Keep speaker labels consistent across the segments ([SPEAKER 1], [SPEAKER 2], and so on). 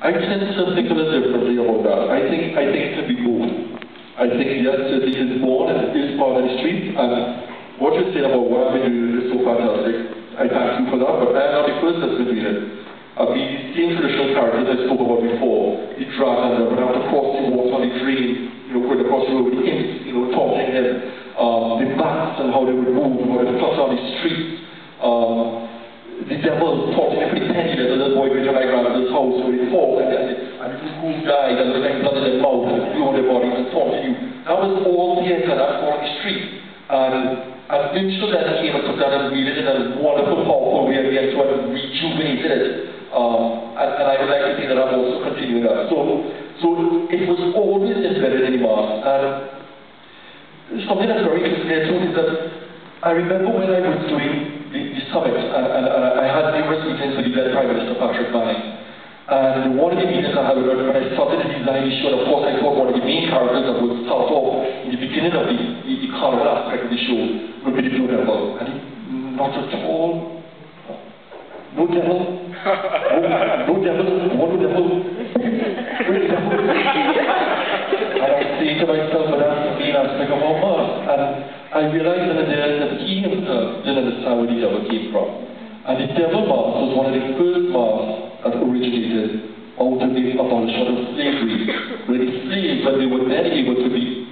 [SPEAKER 1] I tend to think a little differently about that. I think it can be both. I think yes, it is born and it is part of the street, and what you're saying about what I've been doing is so fantastic. I thank you for that, but I am not the first that's been doing it. I've been these same traditional characters I spoke about before, the dragon, but I have to cross the water on the train, going across the road with the imps, taunting him, the bats and how they would move, how they would flutter on the streets. The devil taught me pretty penny that a little boy went to my grandmother's house where he fought and the groom died and there was like blood in their mouth and blew on their bodies and taunted you. That was all theatre, that's all on the street. And Mitchell then came and took that and made it in a wonderful, powerful way again to rejuvenate it. And I would like to think that I'm also continuing that. So it was always embedded in mass. And something that's very interesting too is that I remember when I was doing the summit, and I had numerous meetings with the then Prime Minister Patrick Manning. And one of the meetings I had with him, when I started to design the show, and of course I thought one of the main characters that would start off in the beginning of the carnival aspect of the show would be the Blue Devil. And he, not at all. No devil. No devil. One devil. Great devil. And I say to myself, but that's the main aspect of our mass. And I realized that he himself didn't understand where the devil came from. And the devil mask was one of the first masks that originated out of the abolition of slavery, where the slaves, when they were then able to be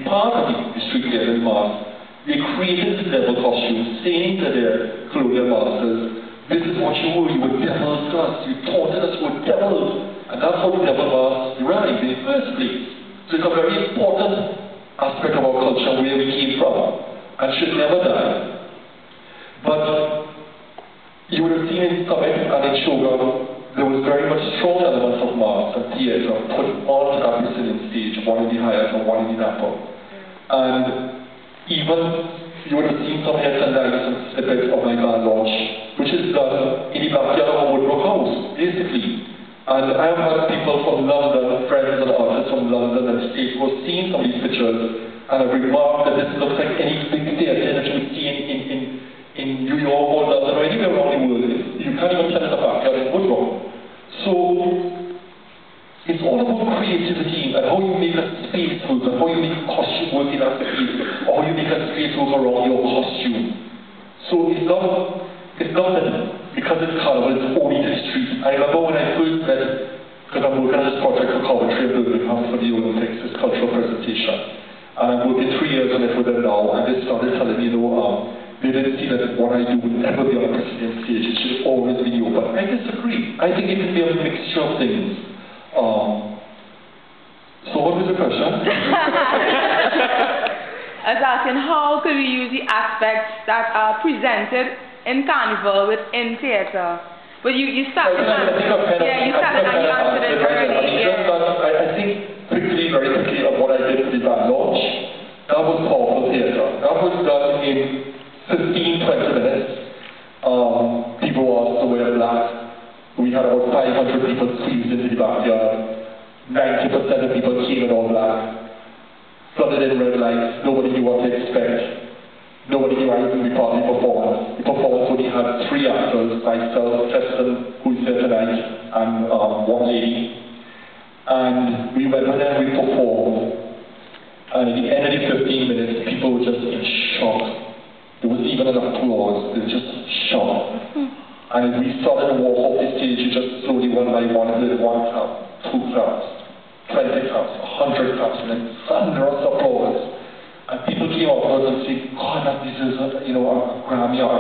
[SPEAKER 1] part of the street theatre mask, they created the devil costume, saying to their colonial masters, "This is what you were devils to us, you taunted us, you were devils." And that's how the devil mask derived in the first place. So it's a very important aspect of our culture, where we came from, and should never die. But you would have seen in Summit and in Shogun, there was very much strong elements of mass and theatre put onto that Brazilian stage, one in the Hyatt and one in the Napa. And even you would have seen some hits and dives and snippets of my band launch, which is done in the backyard of a Woodbrook house, basically. And I have had people from London, friends and artists from London and States who have seen some of these pictures and have remarked that this looks like any big theatre that you would see in New York or London or anywhere around the world. You can't even tell it's a backyard in Woodbrook. So it's all about creativity and how you make a space work and how you make a costume work in that space or how you make a space work around your costume. So it's not that because it's carnival, it's only to the street. I remember when I first met, because I'm working on this project for Coventry and Birmingham for the Olympics, this cultural presentation. And I'm working 3 years on it with them now, and they started telling me, they didn't see that what I do would ever be on a Brazilian stage. It should always be open. I disagree. I think it can be a mixture of things. So what was the question?
[SPEAKER 2] I was asking, how could we use the aspects that are presented in carnival within theatre? But you started and you answered it already.
[SPEAKER 1] I think very quickly of what I did for the band launch. That was powerful theatre. That was done in 15-20 minutes. People were asked to wear black. We had about 500 people squeezed into the backyard. 90% of people came in all black. Flooded in red lights. Nobody knew what to expect. Nobody knew I was going to be part of the performance. The performance only had 3 actors, myself, Preston, who is here tonight, and one lady. And we went in there and we performed. And at the end of the 15 minutes, people were just in shock. There wasn't even an applause, they were just shocked. And as we started to walk off the stage, you just slowly one by one heard 1 clap, 2 claps, 20 claps, 100 claps, and then thunderous applause. And people came up to us and said, "God, that deserves a Grammy or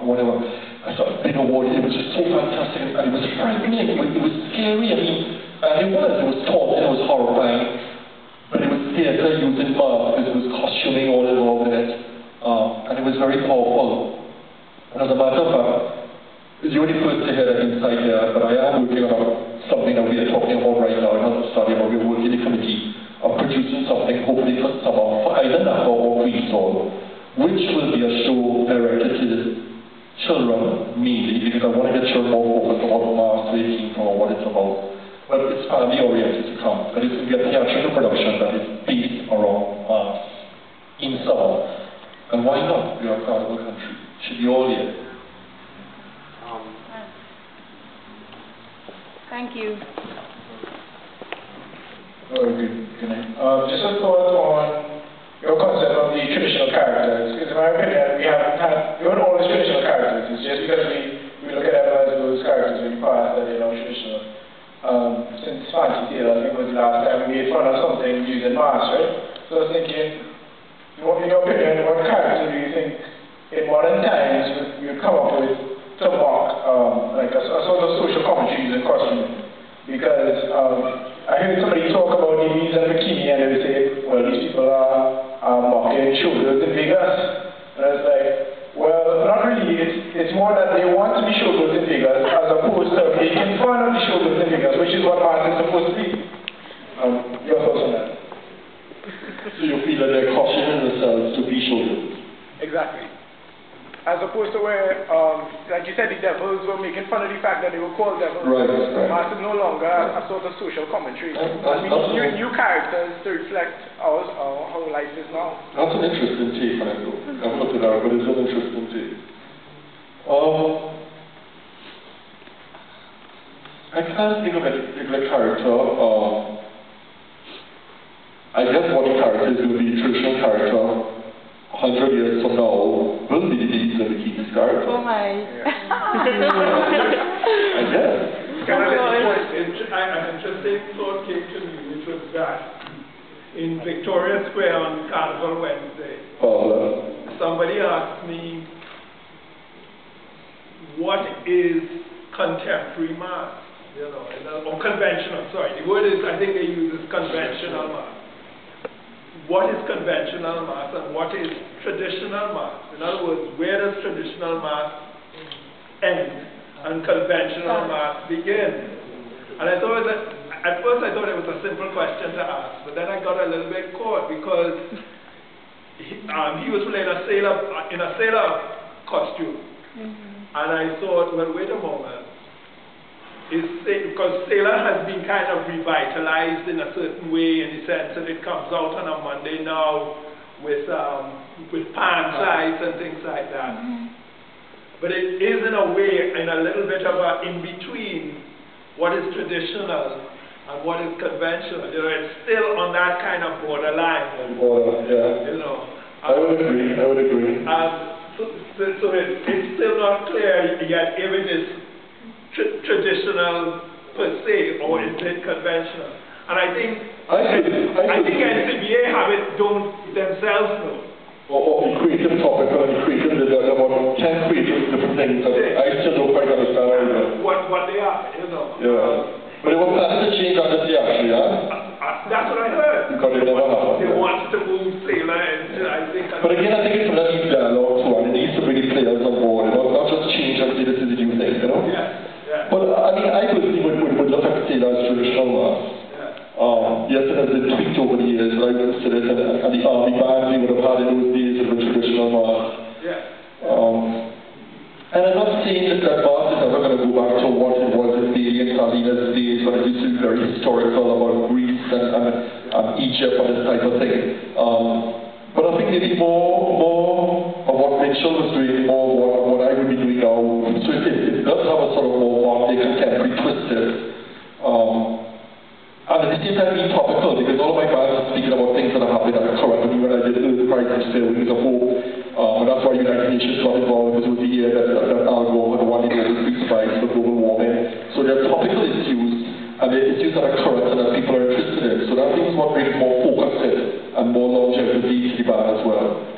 [SPEAKER 1] whatever." I thought, big award. It was just so fantastic, and it was frightening. It was scary. I mean, it was taunting, it was horrifying, but it was theatre using masks. It was costuming all involved in it, and it was very powerful. And as a matter of fact, you're the first to hear that inside here, but I am working on something that we are talking about right now. It hasn't started, but we're working in the committee of producing something, hopefully for summer, for either Napa or Queenstown, which will be a show directed to children, mainly, because I want to get children more focused on what mass they came from or what it's about. Well, it's family-oriented to come, but it's going to be a theatrical production that is based around mass in summer. And why not? We are a carnival country. Should be all here.
[SPEAKER 2] Thank you.
[SPEAKER 3] Good night. Just a thought on your concept of the traditional characters. Because in my opinion, we haven't always traditional characters. It's just because we look at them as those characters in the past that they're now traditional. Since Fancy Tale, I think was the last time we made fun of something using masks, right? So I was thinking, in your opinion, what character do you think in modern times you'd come up with to mock like a sort of social commentary using costuming? Because I heard somebody talk about the reason bikini and they would say, well, these people are mocking showgirls in Vegas. And I was like, well, not really. It's more that they want to be showgirls in Vegas as opposed to making fun of the showgirls in Vegas, which is what mask is supposed to be. Your thoughts on that?
[SPEAKER 1] So you feel that they're costuming themselves to be showgirls?
[SPEAKER 3] Exactly. As opposed to where, like you said, the devils were making fun of the fact that they were called devils.
[SPEAKER 1] Right.
[SPEAKER 3] Mask is no longer a sort of social commentary. We need new characters to reflect how life is now.
[SPEAKER 1] That's an interesting take on it, though. I've looked it out, but it's an interesting take. I can't think of any particular character. I guess one character is going to be a traditional character. 100 years from now, will be the Beats and the Keys character.
[SPEAKER 2] Oh my.
[SPEAKER 1] I guess.
[SPEAKER 4] An interesting thought came to me, which was that in Victoria Square on Carnival Wednesday, somebody asked me, what is contemporary mask? You know, or conventional, sorry. The word is, I think they use is conventional mask. What is conventional mask and what is traditional mask? In other words, where does traditional mask end and conventional mask begin? And I thought that, at first I thought it was a simple question to ask, but then I got a little bit caught because he was playing in a sailor costume. And I thought, well, wait a moment. Because sailor has been kind of revitalized in a certain way in the sense that it comes out on a Monday now with pan size and things like that. But it is in a way, in a little bit of a in-between what is traditional and what is conventional. You know, it's still on that kind of borderline.
[SPEAKER 1] Yeah.
[SPEAKER 4] You know.
[SPEAKER 1] I would agree.
[SPEAKER 4] So it's still not clear yet if it is traditional per se, or is it conventional? And I think NCBA have it don't themselves know.
[SPEAKER 1] Or the creative topic, or the creative, about 10 creative different things that I still don't quite understand either.
[SPEAKER 4] What they are, you know.
[SPEAKER 1] Yeah. But it was planning to change on this year, actually,
[SPEAKER 4] that's what I heard.
[SPEAKER 1] Because it never happened.
[SPEAKER 4] They wanted to move sailor into, I think.
[SPEAKER 1] But again, I think it's going to need dialogue too, and it needs to bring the players on board, you know, not just change and say this is a new thing, you know?
[SPEAKER 4] Yeah.
[SPEAKER 1] But I mean, I personally would look at sailor as traditional mask. Yes, it has been tweaked over the years, but I would consider it, and the army bands we would have had in those days of the traditional mask. And I'm not saying that mask is never going to go back to what it was in Bailey and Salina's days, but it used to be very historical about Greece and Egypt and this type of thing. But I think maybe more of what Mitchell was doing, more what I would be doing now. So it does have a sort of more modern, contemporary twist to it. And at the same time, being topical, because all of my bands are speaking about things that are happening at the current. I mean, when I did Earth Crisis Fair, Wings of Hope, and that's why United Nations got involved, because it was the year that Al Gore had won the Nobel Peace Prize for global warming. So there are topical issues, and they're issues that are current and that people are interested in. So that thing is what brings more focus in and more longevity to the band as well.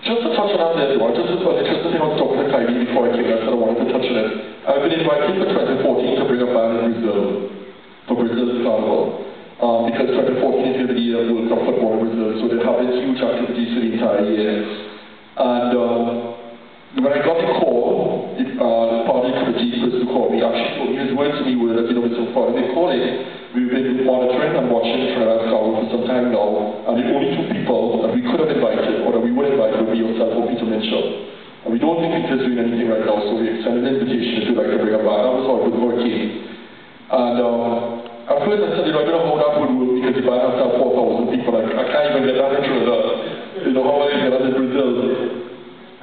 [SPEAKER 1] Just to touch on that there, just an interesting thing I was talking to Kylie before I came here, so I wanted to touch on it. I've been invited for 2014 to bring a band in Brazil, for Brazil's Carnival. Because 2014 is going to be the year of World Cup football in Brazil, so they have this huge activities for the entire year. And when I got the call, the party committee person who called me actually told me, his words to me were that, you know, so far they're calling, we've been monitoring and watching Trinidad Carnival for some time now, and the only two people that we could have invited, or that we would invite, would be yourself or Peter Minshall. And we don't think Peter's doing anything right now, so we extended an invitation if you'd like to bring a band. That was how it came. And at first I said, you know, I don't know how that would work because the band has to have 4,000 people. I can't even get that in Trinidad. You know, how am I going to get that in Brazil?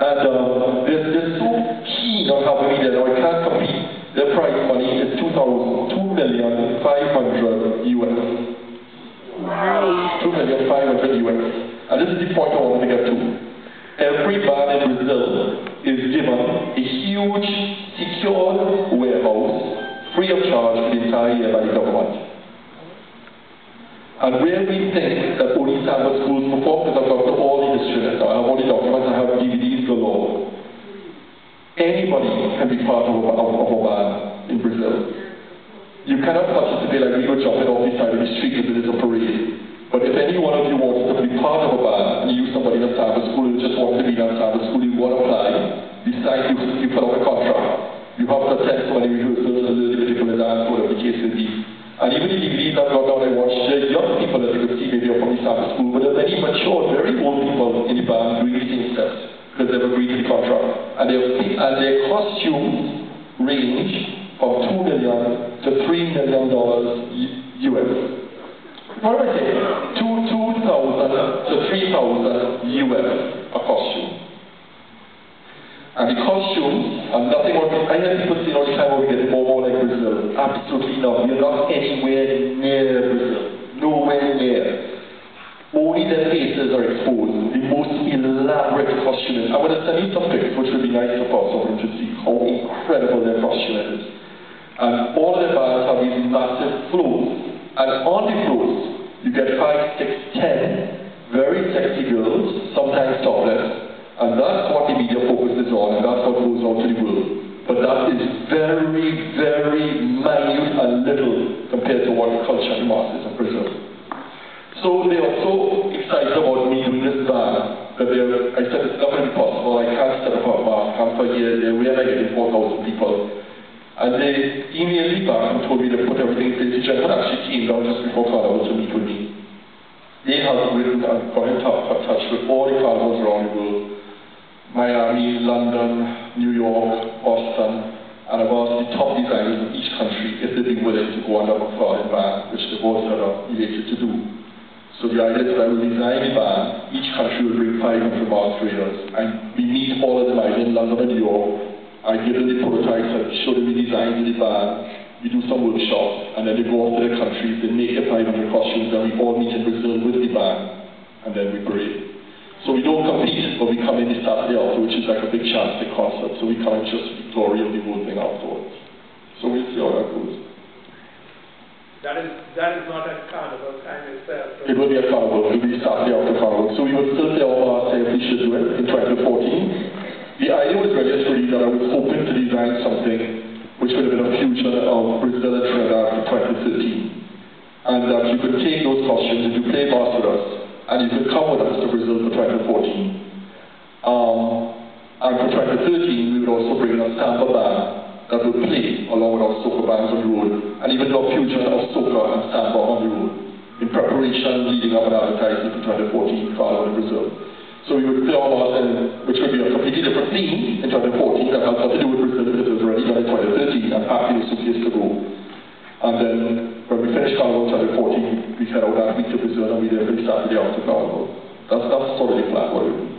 [SPEAKER 1] And they're so keen on having me there. Now I can't compete. Their price $2,500,000 US.
[SPEAKER 2] Nice.
[SPEAKER 1] $2,500,000 US. And this is the point I want to get to. Every bar in Brazil is given a huge, secured warehouse, free of charge for the entire year by the government. And where we think that only Samba schools perform, because I've got all the history in it, I have all the documents, I have DVDs galore. Anybody can be part of a band in Brazil. You cannot participate like we go jumping off the side of the street if it is a parade. But if any one of you wants to be part of a band, and you use somebody in a Samba school who just wants to be in a Samba school, you want to apply, you fill out a contract. You have to attend so many rehearsals, a little bit of a dance, whatever the case may be. And even the DVDs I've got down, I watch young people that you could see maybe are from the Samba school, but there are many mature, very old people in the band doing the same steps because they've agreed to the contract. And their costumes range from $2 million to $3 million US. What am I saying? $2,000 to $3,000 US a costume. And the costumes are nothing more. I hear people say all the time, we get more like Brazil. Absolutely not. We're not anywhere near Brazil. Nowhere near. Only their faces are exposed. The most elaborate costume. I'm going to send you some pics, which would be nice to pass over to see how incredible their costume is. And all of their bands have these massive floats. And on the floats, you get 5, 6, 10 very sexy girls, sometimes topless. And that's what the media focuses on, and that's what goes out to the world. But that is very, very minute and little compared to what the culture and masses of Brazil. So they are so excited about me doing this band that I said it's not going to be possible. I can't set up a mass camp for a year. Where am I getting 4,000 people? And they emailed me back and told me to put everything in place. The gentleman actually came down just before Carnival to meet with me. They have written and got in touch with all the carnivals around the world. Miami, London, New York, Boston, and I've asked the top designers in each country if they'd be willing to go under Mac Farlane band, which they've all said are elated to do. So the idea is that I will design a band, each country will bring 500 masqueraders, and we meet all of them either in London or New York. I give them the prototypes, I show them the designs of the band, we do some workshops, and then they go off to their countries, they make their 500 costumes, and we all meet in Brazil with the band, and then we parade. So we don't compete, but we come in the Saturday after, which is like a big chance to concert. So we come in just the glory of the whole thing afterwards. So we'll see how that goes.
[SPEAKER 4] That is not a carnival time itself.
[SPEAKER 1] It will be a carnival. It will be Saturday after carnival. So we will still play our last day if we should do it in 2014. The idea was really that I was hoping to design something which would have been a fusion of Brazil and Trinidad for 2013. And that you could take those costumes if you play mass with us, and you could come with us to Brazil for 2014. And for 2013, we would also bring in a Samba band that would play along with our soca bands on the road, and even do a fusion of soca and Samba on the road, in preparation leading up and advertising for 2014 Carnival in Brazil. So we would play our mass, which would be a completely different theme in 2014 that has nothing to do with Brazil because it was already done in 2013 and packing the suitcase to go. And then when we finished Carnival in 2014, we head out that week to Brazil and we there for the Saturday after Carnival. That's sort of the plan.